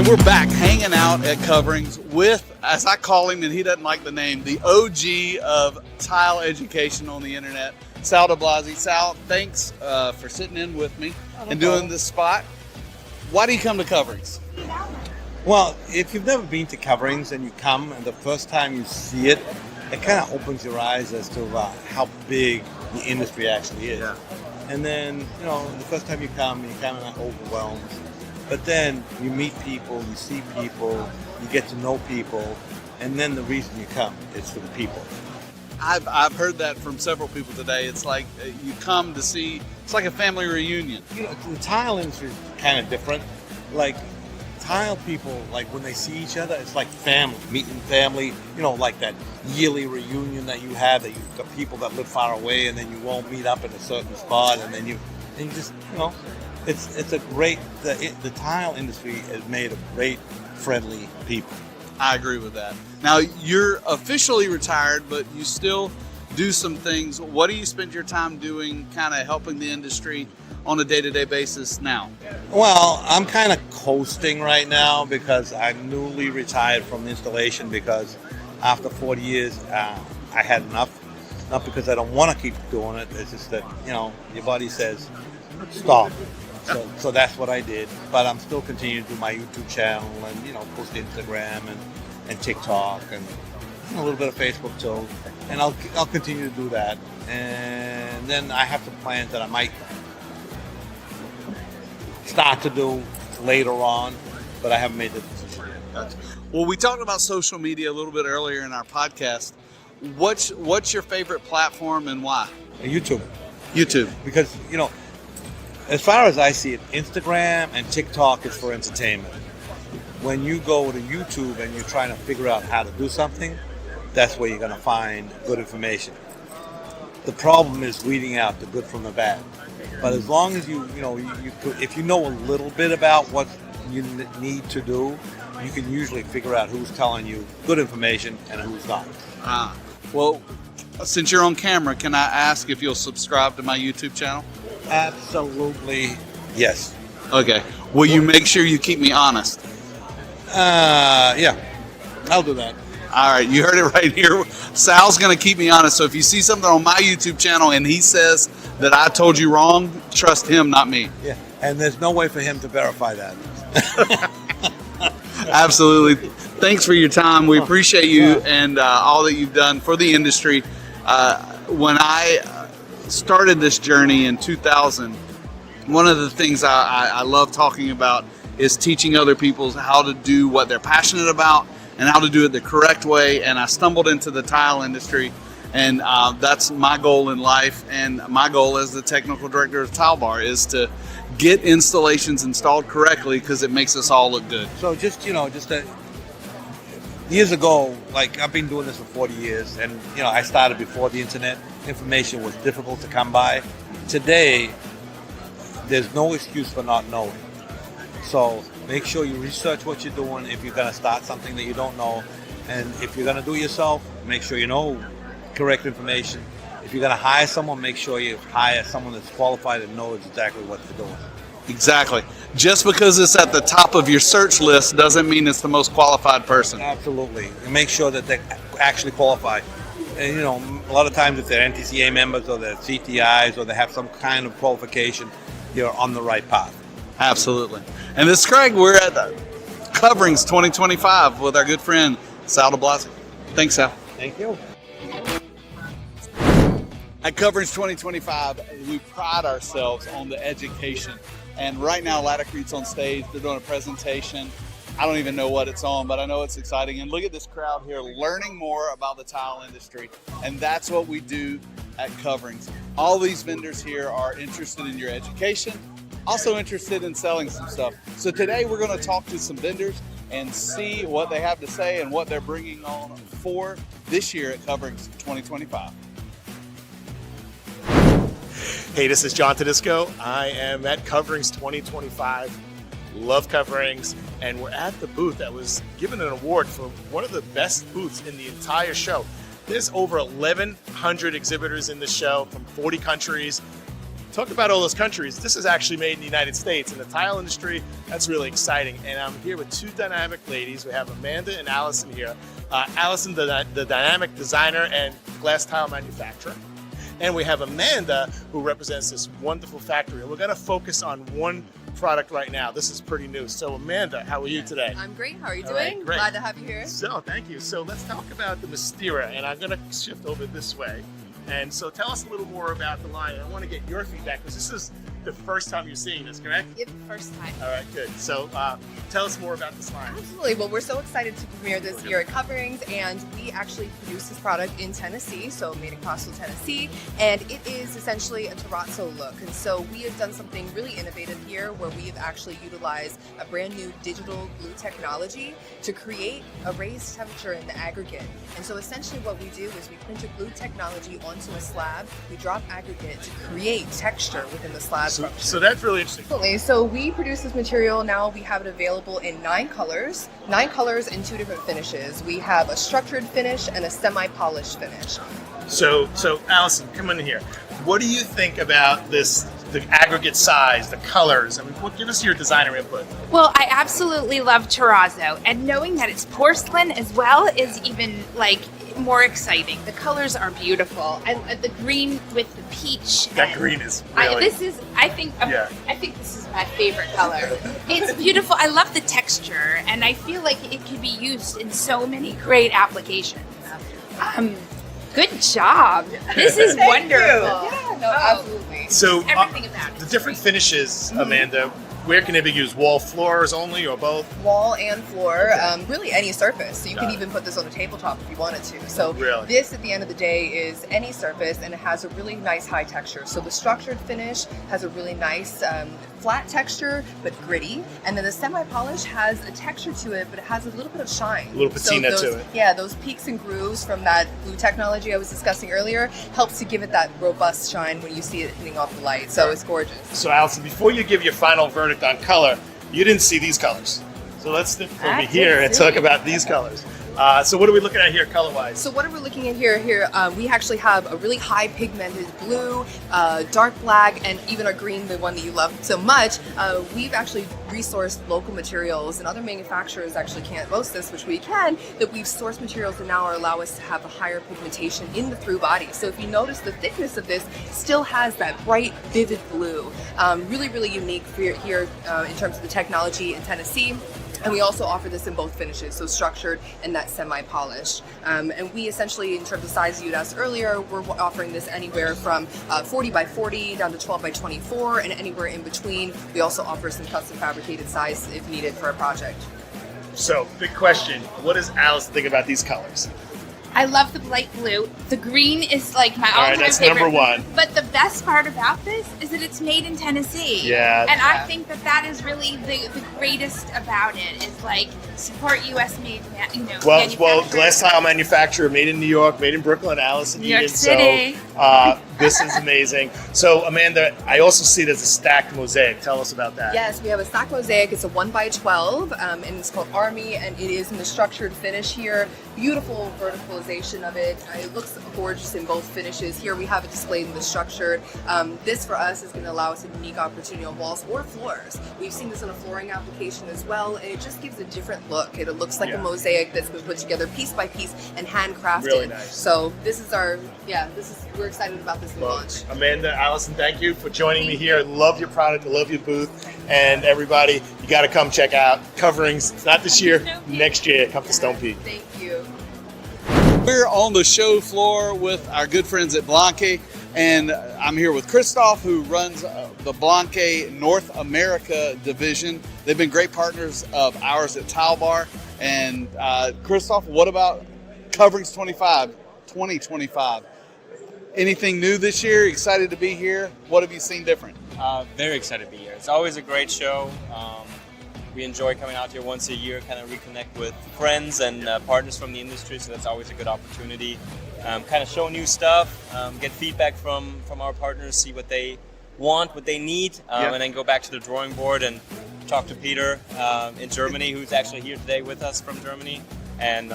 We're back hanging out at Coverings with, as I call him, and he doesn't like the name, the OG of tile education on the internet, Sal Diblasi. Sal, thanks for sitting in with me and doing this spot. Why do you come to Coverings? Well, if you've never been to Coverings and you come and the first time you see it, it kind of opens your eyes as to how big the industry actually is. Yeah. And then, the first time you come, you're kind of overwhelmed. But then you meet people, you see people, you get to know people, and then the reason you come is for the people. I've heard that from several people today. It's like you come to see, it's like a family reunion. The tile industry is kind of different. Like, tile people, like when they see each other, it's like family, meeting family, like that yearly reunion that you have, that you've got people that live far away and then you won't meet up in a certain spot, and then you just, it's a great, the tile industry is made of great, friendly people. I agree with that. Now, you're officially retired, but you still do some things. What do you spend your time doing, kind of helping the industry on a day-to-day basis now? Well, I'm kind of coasting right now because I'm newly retired from installation, because after 40 years, I had enough. Not because I don't want to keep doing it. It's just that, your body says, stop. So that's what I did. But I'm still continuing to do my YouTube channel and, post to Instagram and TikTok and a little bit of Facebook too. And I'll continue to do that. And then I have some plans that I might start to do later on, but I haven't made the decision yet. Gotcha. Well, we talked about social media a little bit earlier in our podcast. What's your favorite platform and why? YouTube. YouTube. Because, as far as I see it, Instagram and TikTok is for entertainment. When you go to YouTube and you're trying to figure out how to do something, that's where you're going to find good information. The problem is weeding out the good from the bad. But as long as if you know a little bit about what you need to do, you can usually figure out who's telling you good information and who's not. Well, since you're on camera, can I ask if you'll subscribe to my YouTube channel? Absolutely, yes. Okay. Will you make sure you keep me honest? Yeah, I'll do that. All right, you heard it right here. Sal's going to keep me honest. So if you see something on my YouTube channel and he says that I told you wrong, trust him, not me. Yeah, and there's no way for him to verify that. Absolutely. Thanks for your time. We appreciate you and all that you've done for the industry. When I started this journey in 2000, one of the things I love talking about is teaching other people how to do what they're passionate about and how to do it the correct way. And I stumbled into the tile industry, and that's my goal in life. And my goal as the technical director of Tile Bar is to get installations installed correctly, because it makes us all look good. So years ago, like, I've been doing this for 40 years, and I started before the internet. Information was difficult to come by. Today, there's no excuse for not knowing. So make sure you research what you're doing if you're going to start something that you don't know. And if you're going to do it yourself, make sure you know correct information. If you're going to hire someone, make sure you hire someone that's qualified and knows exactly what they're doing. Exactly. Just because it's at the top of your search list doesn't mean it's the most qualified person. Absolutely. And make sure that they actually qualify. And, a lot of times if they're NTCA members or they're CTIs or they have some kind of qualification, you're on the right path. Absolutely. And this is Craig. We're at Coverings 2025 with our good friend, Sal Diblasi. Thanks, Sal. Thank you. At Coverings 2025, we pride ourselves on the education. And right now, Latticrete's on stage. They're doing a presentation. I don't even know what it's on, but I know it's exciting. And look at this crowd here learning more about the tile industry. And that's what we do at Coverings. All these vendors here are interested in your education, also interested in selling some stuff. So today we're going to talk to some vendors and see what they have to say and what they're bringing on for this year at Coverings 2025. Hey, this is John Tedisco. I am at Coverings 2025. Love Coverings, and we're at the booth that was given an award for one of the best booths in the entire show. There's over 1,100 exhibitors in the show from 40 countries. talk about all those countries. This is actually made in the United States. In the tile industry, that's really exciting. And I'm here with two dynamic ladies. We have Amanda and Allison here. Allison, the dynamic designer and glass tile manufacturer. And we have Amanda, who represents this wonderful factory. And we're going to focus on one product right now. This is pretty new. So Amanda, how are you today? I'm great. How are you All doing? right, great. Glad to have you here. So thank you. So let's talk about the Mystera, and I'm going to shift over this way. And so tell us a little more about the line. And I want to get your feedback because this is the first time you're seeing this, correct? Yep, first time. All right, good. So tell us more about this line. Absolutely. Well, we're so excited to premiere this here at Coverings, and we actually produce this product in Tennessee, so made in Crossville, Tennessee, and it is essentially a terrazzo look. And so we have done something really innovative here where we have actually utilized a brand new digital glue technology to create a raised temperature in the aggregate. And so essentially what we do is we print a glue technology onto a slab, we drop aggregate to create texture within the slab. So that's really interesting. Absolutely. So we produce this material now. We have it available in 9 colors in 2 different finishes. We have a structured finish and a semi-polished finish. So Allison, come in here. What do you think about this, the aggregate size, the colors? I mean, give us your designer input. Well, I absolutely love terrazzo, and knowing that it's porcelain as well is even like more exciting. The colors are beautiful, and the green with the peach. That green is really... I think this is my favorite color. It's beautiful. I love the texture, and I feel like it could be used in so many great applications. Good job. This is wonderful. Yeah, no, absolutely. So Everything about it. the different finishes, Amanda, where can they be used? Wall, floors only, or both? Wall and floor, really any surface. So you can even put this on a tabletop if you wanted to. So this, at the end of the day, is any surface, and it has a really nice high texture. So the structured finish has a really nice flat texture, but gritty. And then the semi-polish has a texture to it, but it has a little bit of shine. A little patina to it. Yeah, those peaks and grooves from that glue technology I was discussing earlier helps to give it that robust shine when you see it hitting off the light. So it's gorgeous. So Allison, before you give your final verdict on color, you didn't see these colors. So let's flip over here and talk about these colors. So what are we looking at here color-wise? So what are we looking at here? We actually have a really high pigmented blue, dark black, and even our green, the one that you love so much. We've actually resourced local materials, and other manufacturers actually can't boast this, which we can, that we've sourced materials that now allow us to have a higher pigmentation in the through body. So if you notice, the thickness of this still has that bright, vivid blue. Really, really unique for here in terms of the technology in Tennessee. And we also offer this in both finishes, so structured and that semi-polished. And we essentially, in terms of size you'd asked earlier, we're offering this anywhere from 40 by 40 down to 12 by 24, and anywhere in between. We also offer some custom fabricated size if needed for a project. So, big question. What does Alice think about these colors? I love the light blue. The green is like my all-time that's favorite. number one. But the best part about this is that it's made in Tennessee. Yeah. And I think that is really the greatest about it. Is like support U.S. made, Well, glass tile manufacturer, made in New York, made in Brooklyn, Allison Eden. New York City. So this is amazing. So Amanda, I also see it as a stacked mosaic. Tell us about that. Yes, we have a stack mosaic. It's a 1x12, and it's called Army, and it is in the structured finish here. Beautiful verticalization of it. It looks gorgeous in both finishes. Here we have it displayed in the structured. This for us is going to allow us a unique opportunity on walls or floors. We've seen this in a flooring application as well, and it just gives a different look. It looks like a mosaic that's been put together piece by piece and handcrafted. Really nice. So this is we're excited about this launch. Amanda, Allison, thank you for joining me here. I love your product. I love your booth. And everybody, you got to come check out Coverings. It's not this year, next year. Come to Stonepeak. Thank you. We're on the show floor with our good friends at Blanke, and I'm here with Christoph, who runs the Blanke North America division. They've been great partners of ours at Tile Bar. And Christoph, what about Coverings 2025? Anything new this year? Excited to be here? What have you seen different? Very excited to be here. It's always a great show. We enjoy coming out here once a year, kind of reconnect with friends and partners from the industry, so that's always a good opportunity. Kind of show new stuff, get feedback from our partners, see what they want, what they need, and then go back to the drawing board and talk to Peter in Germany, who's actually here today with us from Germany. And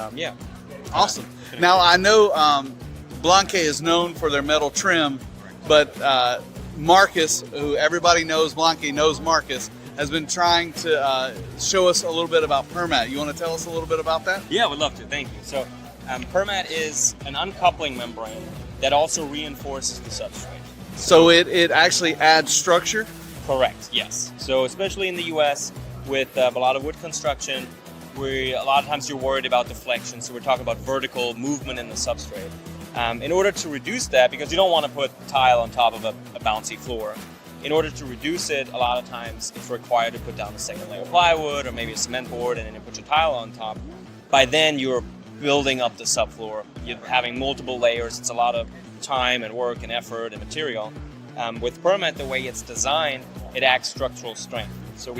Awesome. Now I know Blanke is known for their metal trim, but Marcus, who everybody knows, Blanque knows Marcus, has been trying to show us a little bit about Permat. You want to tell us a little bit about that? Yeah, I would love to. Thank you. So, Permat is an uncoupling membrane that also reinforces the substrate. So it actually adds structure? Correct, yes. So especially in the US with a lot of wood construction, a lot of times you're worried about deflection, so we're talking about vertical movement in the substrate. In order to reduce that, because you don't want to put tile on top of a bouncy floor, in order to reduce it, a lot of times it's required to put down a second layer of plywood or maybe a cement board and then you put your tile on top. By then you're building up the subfloor. You're having multiple layers. It's a lot of time and work and effort and material. With Permat, the way it's designed, it adds structural strength. So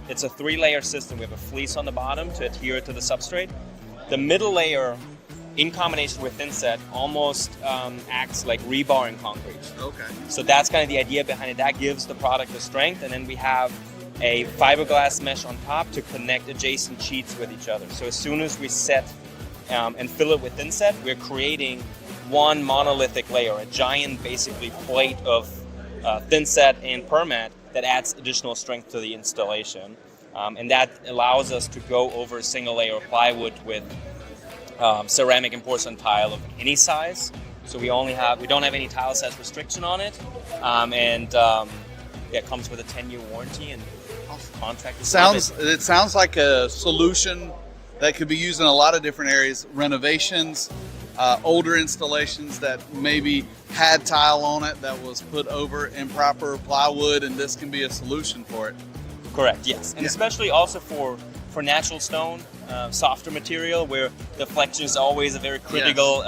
it's a 3-layer system. We have a fleece on the bottom to adhere to the substrate. The middle layer, in combination with thinset, almost acts like rebar in concrete. Okay. So that's kind of the idea behind it. That gives the product the strength, and then we have a fiberglass mesh on top to connect adjacent sheets with each other. So as soon as we set and fill it with thinset, we're creating one monolithic layer, a giant basically plate of thinset and Permat that adds additional strength to the installation. And that allows us to go over a single layer of plywood with ceramic and porcelain tile of any size. So we don't have any tile size restriction on it. It comes with a 10-year warranty and contract. It sounds like a solution that could be used in a lot of different areas, renovations, older installations that maybe had tile on it that was put over improper plywood, and this can be a solution for it. Correct, yes. And especially also for natural stone, softer material where deflection is always a very critical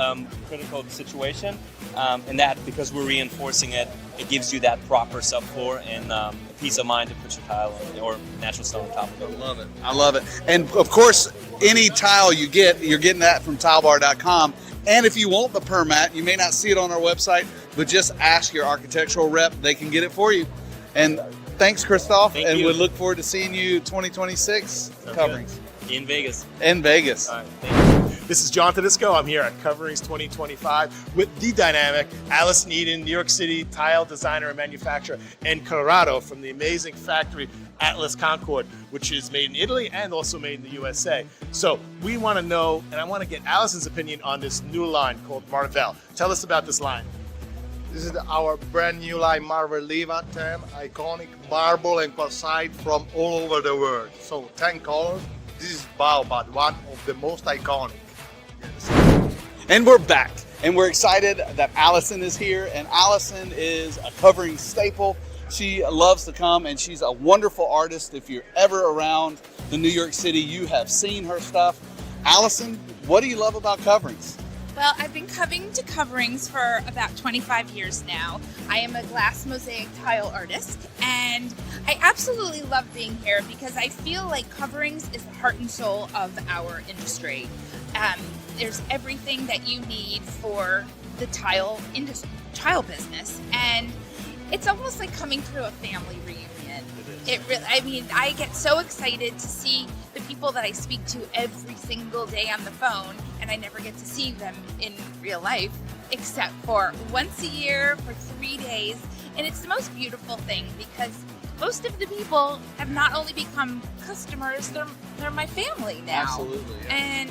situation. And that, because we're reinforcing it, it gives you that proper subfloor and peace of mind to put your tile on, or natural stone on top of it. I love it. And of course, any tile you get, you're getting that from tilebar.com. And if you want the Permat, you may not see it on our website, but just ask your architectural rep. They can get it for you. And thanks, Christoph. Thank and you. we look forward to seeing you 2026 coverings. In Vegas. In Vegas. All right, thank you. This is John Tedesco. I'm here at Coverings 2025 with the dynamic Allison Eden, New York City tile designer and manufacturer, and Colorado from the amazing factory Atlas Concorde, which is made in Italy and also made in the USA. So we want to know, and I want to get Allison's opinion on this new line called Marvel. Tell us about this line. This is our brand new line, Marble Leva 10, iconic marble and quartzite from all over the world. So 10 colors. This is Baobab, one of the most iconic. And we're back, and we're excited that Allison is here, and Allison is a covering staple. She loves to come, and she's a wonderful artist. If you're ever around the New York City, you have seen her stuff. Allison, what do you love about coverings? Well, I've been coming to Coverings for about 25 years now. I am a glass mosaic tile artist, and I absolutely love being here because I feel like Coverings is the heart and soul of our industry. There's everything that you need for the tile business, and it's almost like coming through a family reunion. It really, I mean, I get so excited to see the people that I speak to every single day on the phone, and I never get to see them in real life except for once a year for 3 days. And it's the most beautiful thing because most of the people have not only become customers, they're my family now. Absolutely. Yeah. And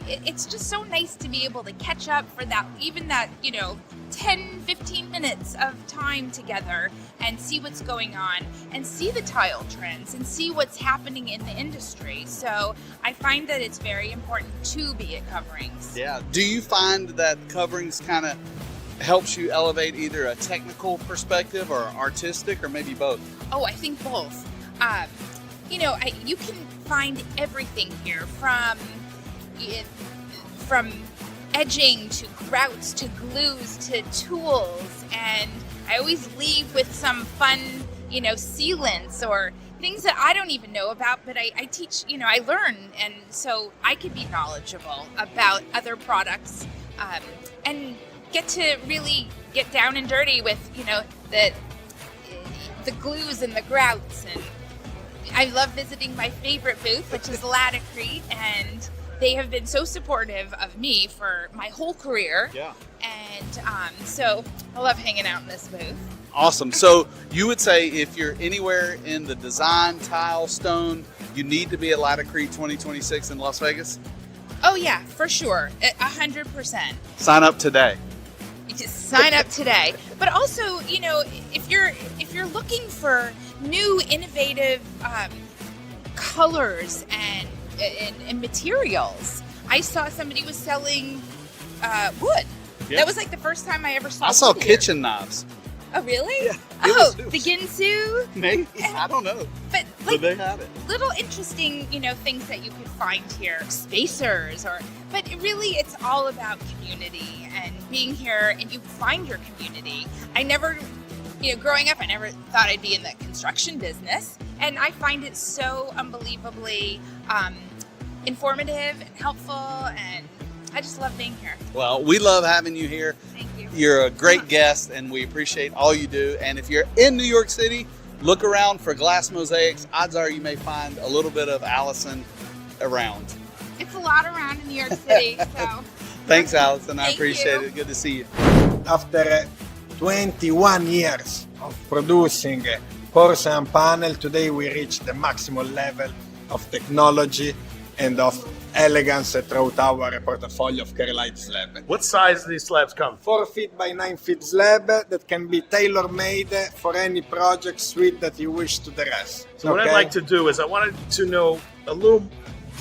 it's just so nice to be able to catch up for that, even that, 10, 15 minutes of time together and see what's going on and see the tile trends and see what's happening in the industry. So I find that it's very important to be at Coverings. Yeah. Do you find that coverings kind of helps you elevate either a technical perspective or artistic, or maybe both? Oh, I think both. You can find everything here from edging to grouts to glues to tools, and I always leave with some fun, sealants or things that I don't even know about, but I teach, I learn, and so I can be knowledgeable about other products and get to really get down and dirty with, the glues and the grouts. And I love visiting my favorite booth, which is Latacrete, and they have been so supportive of me for my whole career. Yeah. And and so I love hanging out in this booth. Awesome. So you would say if you're anywhere in the design, tile, stone, you need to be at Laticrete 2026 in Las Vegas? Oh yeah, for sure, 100%. Sign up today. You just sign up today. But also, you know, if you're looking for new, innovative colors and materials, I saw somebody was selling wood. Yeah. That was like the first time I ever saw. I saw wood here. kitchen knives. Oh really? Yeah. Oh, It was- the Ginsu. Maybe. I don't know. But But like they had it. little interesting, you know, things that you could find here, spacers, but really it's all about community and being here, and you find your community. I never, you know, growing up, I never thought I'd be in the construction business, and I find it so unbelievably informative and helpful, and I just love being here. Well, we love having you here. Thank you. You're a great guest, and we appreciate all you do. And if you're in New York City, look around for glass mosaics. Odds are you may find a little bit of Allison around. It's a lot around in New York City, so Thanks, Allison. I Thank appreciate you. it. Good to see you. After 21 years of producing porcelain panel, today we reach the maximum level of technology and of elegance throughout our portfolio of Kerlite slab. What size do these slabs come? 4 feet by 9 feet slab that can be tailor-made for any project suite that you wish to dress. So what I'd like to do is I wanted to know a little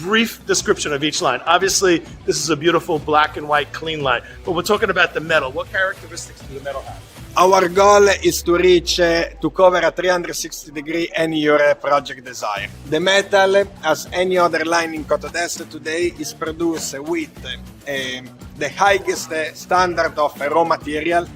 brief description of each line. Obviously, this is a beautiful black and white clean line, but we're talking about the metal. What characteristics do the metal have? Our goal is to reach to cover a 360 degree any your project desire. The metal, as any other line in Cotto D'Este today, is produced with the highest standard of raw material,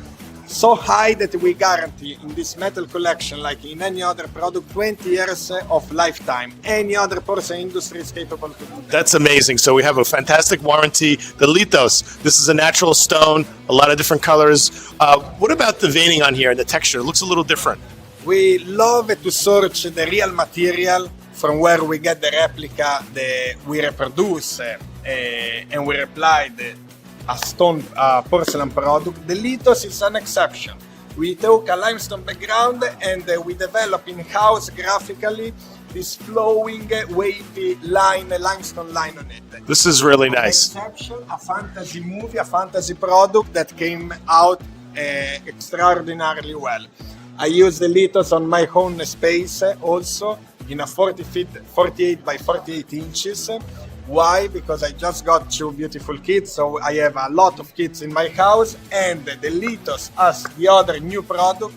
so high that we guarantee in this metal collection, like in any other product, 20 years of lifetime. Any other porcelain industry is capable to do that. That's amazing. So we have a fantastic warranty. The lithos, this is a natural stone, a lot of different colors. What about the veining on here and the texture? It looks a little different. We love to search the real material from where we get the replica, we reproduce and we reply a stone porcelain product. The lithos is an exception. We took a limestone background and we develop in-house graphically this flowing, wavy line, limestone line on it. This is really nice. Exception, a fantasy movie, a fantasy product that came out extraordinarily well. I use the lithos on my own space also in a 48 by 48 inches. Why? Because I just got 2 beautiful kids, so I have a lot of kids in my house, and the lithos, as the other new product,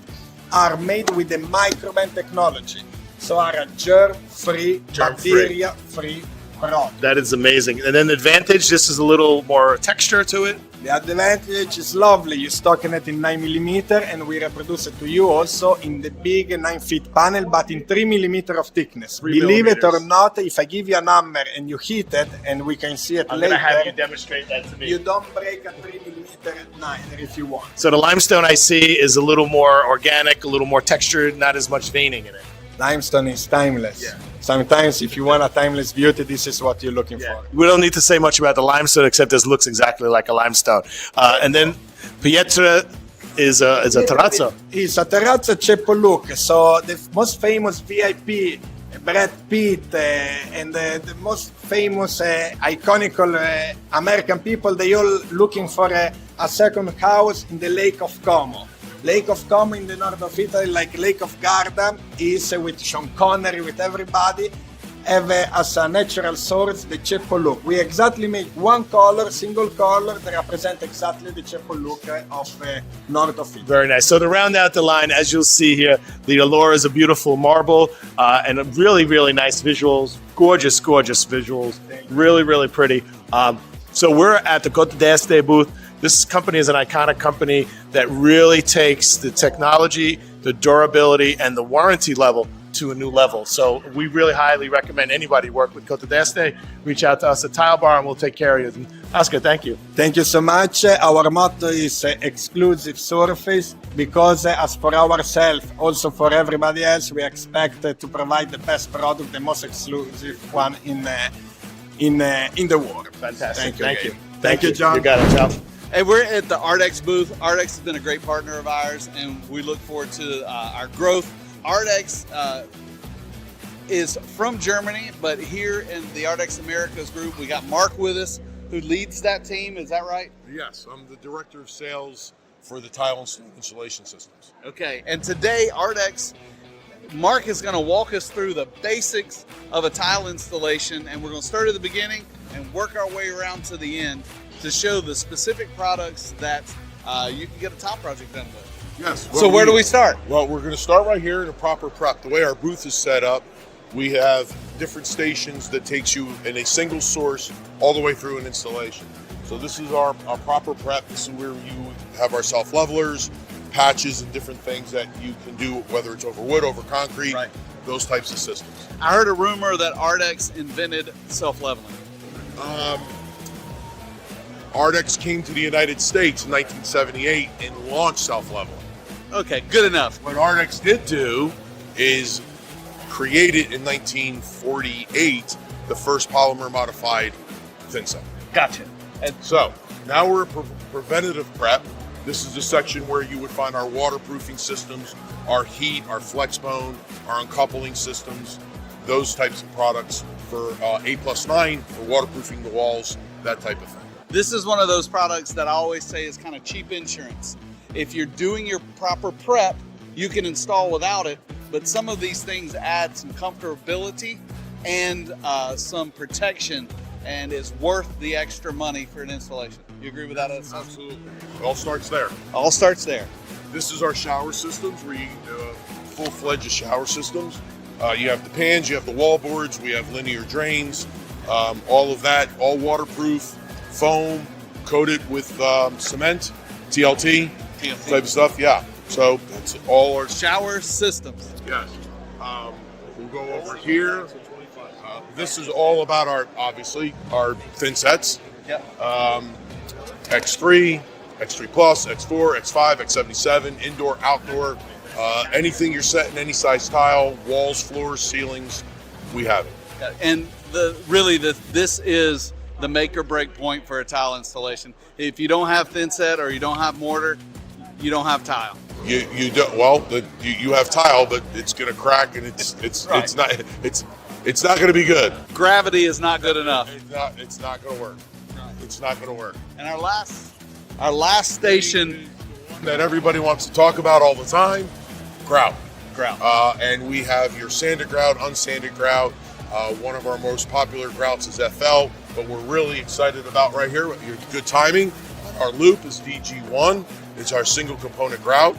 are made with the microben technology, so are a germ-free, bacteria-free product. That is amazing. And then the advantage, this is a little more texture to it. The advantage is lovely. You stock it in 9mm, and we reproduce it to you also in the big 9 feet panel, but in 3mm of thickness. 3 Believe it or millimeters. not, if I give you a hammer and you hit it, and we can see it I'm later, going to have you demonstrate that to me. you don't break a 3mm neither if you want. So the limestone I see is a little more organic, a little more textured, not as much veining in it. Limestone is timeless. Yeah. Sometimes if you want a timeless beauty, this is what you're looking for. We don't need to say much about the limestone, except this looks exactly like a limestone. And then Pietra is a terrazzo. It's a terrazzo ceppo look. So the most famous VIP, Brad Pitt, and the most famous iconic American people, they all looking for a second house in the Lake of Como. Lake of Como in the north of Italy, like Lake of Garda, is with Sean Connery, with everybody, have as a natural source the ceppo look. We exactly make one color, single color, that represent exactly the ceppo look of north of Italy. Very nice. So to round out the line, as you'll see here, the Allura is a beautiful marble and a really, really nice visuals. Gorgeous, gorgeous visuals. Really, really pretty. So we're at the Cotto D'Este booth. This company is an iconic company that really takes the technology, the durability, and the warranty level to a new level. So we really highly recommend anybody work with Cotto D'Este. Reach out to us at Tile Bar and we'll take care of you. And Oscar, thank you. Thank you so much. Our motto is exclusive surface, because as for ourselves, also for everybody else, we expect to provide the best product, the most exclusive one in the world. Fantastic. Thank you. Thank you. Thank you, John. You got it, Ciao. Hey, we're at the Ardex booth. Ardex has been a great partner of ours, and we look forward to our growth. Ardex is from Germany, but here in the Ardex Americas group, we got Mark with us, who leads that team. Is that right? Yes, I'm the director of sales for the tile and stone installation systems. Okay, and today Ardex, Mark is going to walk us through the basics of a tile installation, and we're going to start at the beginning and work our way around to the end to show the specific products that you can get a tile project done with. Yes. So where do we start? Well, we're going to start right here in a proper prep. The way our booth is set up, we have different stations that takes you in a single source all the way through an installation. So this is our proper prep. This is where you have our self-levelers, patches, and different things that you can do, whether it's over wood, over concrete, Right. those types of systems. I heard a rumor that Ardex invented self-leveling. Ardex came to the United States in 1978 and launched self-leveling. Okay, good enough. What Ardex did do is created in 1948 the first polymer modified thin set. Gotcha. And so now we're preventative prep. This is the section where you would find our waterproofing systems, our heat, our FlexBone, our uncoupling systems, those types of products for 8+9 for waterproofing the walls, that type of thing. This is one of those products that I always say is kind of cheap insurance. If you're doing your proper prep, you can install without it, but some of these things add some comfortability and some protection, and is worth the extra money for an installation. You agree with that? Absolutely. It all starts there. All starts there. This is our shower systems, where you full-fledged shower systems. You have the pans, you have the wall boards, we have linear drains, all of that, all waterproof, foam, coated with cement, TLT type of stuff. Yeah. So that's all our shower systems. Yes. We'll go over here. This is all about obviously our thin sets. Yep. X3, X3 Plus, X4, X5, X77, indoor, outdoor, anything you're setting, any size tile, walls, floors, ceilings, we have it. And this is the make or break point for a tile installation. If you don't have thin set or you don't have mortar, you don't have tile. You don't. Well, you have tile, but it's going to crack, and it's Right. it's not going to be good. Gravity is not good enough. It's not going to work. It's not going to work. And our last station that everybody wants to talk about all the time, grout. Grout. And we have your sanded grout, unsanded grout. One of our most popular grouts is FL, but we're really excited about right here. Your good timing. Our loop is DG1. It's our single component grout.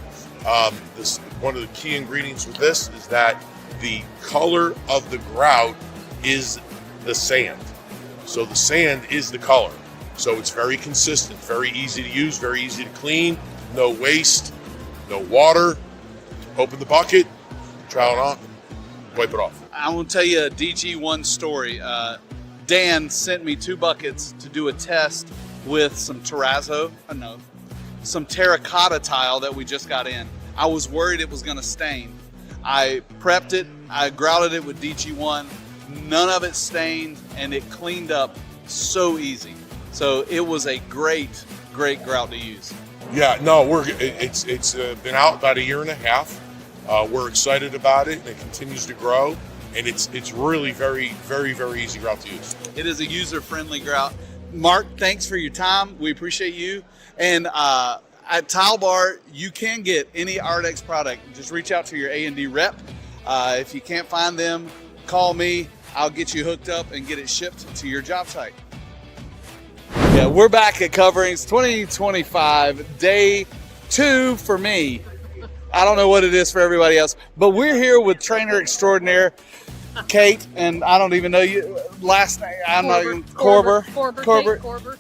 One of the key ingredients with this is that the color of the grout is the sand. So the sand is the color. So it's very consistent, very easy to use, very easy to clean, no waste, no water. Open the bucket, trowel it on, wipe it off. I will tell you a DG1 story. Dan sent me 2 buckets to do a test with some some terracotta tile that we just got in. I was worried it was going to stain. I prepped it, I grouted it with DG1, none of it stained, and it cleaned up so easy. So it was a great grout to use. Yeah, no, it's been out about 1.5 years. We're excited about it, and it continues to grow. And it's really very, very, very easy grout to use. It is a user-friendly grout. Mark, thanks for your time. We appreciate you. And at Tile Bar, you can get any Ardex product. Just reach out to your A&D rep. If you can't find them, call me. I'll get you hooked up and get it shipped to your job site. Yeah, we're back at Coverings 2025, day 2 for me. I don't know what it is for everybody else, but we're here with trainer extraordinaire Kate, and I don't even know you last name. I'm not even Corber.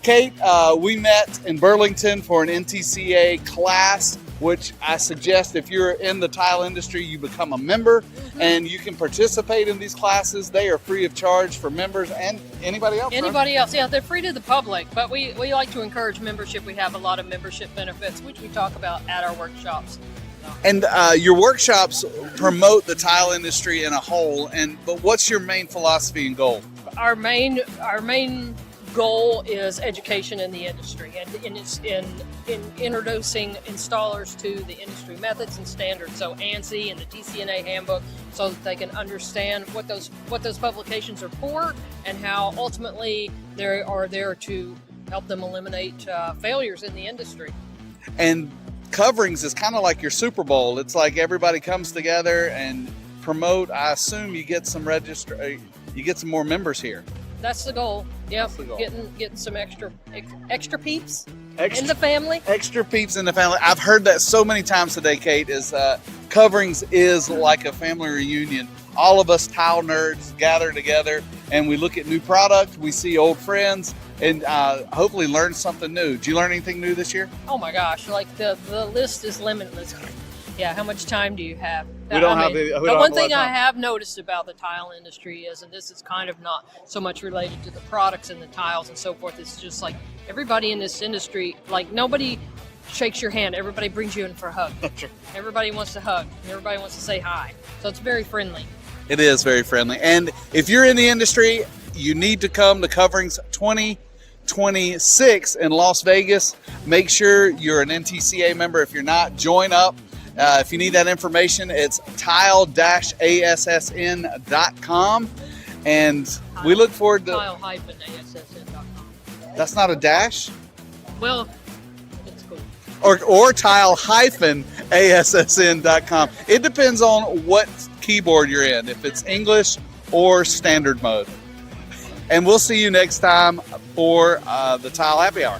Kate, we met in Burlington for an NTCA class, which I suggest if you're in the tile industry, you become a member and you can participate in these classes. They are free of charge for members and anybody else. Anybody else, yeah, they're free to the public, but we like to encourage membership. We have a lot of membership benefits, which we talk about at our workshops. And your workshops promote the tile industry in a whole. But what's your main philosophy and goal? Our main goal is education in the industry, and it's in introducing installers to the industry methods and standards. So ANSI and the TCNA handbook, so that they can understand what those publications are for, and how ultimately they are there to help them eliminate failures in the industry. And coverings is kind of like your Super Bowl. It's like everybody comes together and promote. I assume you get some you get some more members here. That's the goal. Yeah, the goal. Getting some extra peeps in the family. Extra peeps in the family. I've heard that so many times today, Kate, is coverings is like a family reunion. All of us tile nerds gather together and we look at new products, we see old friends, and hopefully learn something new. Did you learn anything new this year? Oh my gosh, like the list is limitless. Yeah, how much time do you have? We don't have any. The one thing I have noticed about the tile industry is, and this is kind of not so much related to the products and the tiles and so forth, it's just like everybody in this industry, like nobody shakes your hand. Everybody brings you in for a hug. Everybody wants to hug. Everybody wants to say hi. So it's very friendly. It is very friendly. And if you're in the industry, you need to come to Coverings 2026 in Las Vegas. Make sure you're an NTCA member. If you're not, join up. If you need that information, it's tile-assn.com. And we look forward to... Tile-assn.com. That's not a dash? Well, it's cool. Or tile-assn.com. It depends on what keyboard you're in, if it's English or standard mode. And we'll see you next time for the Tile Happy Hour.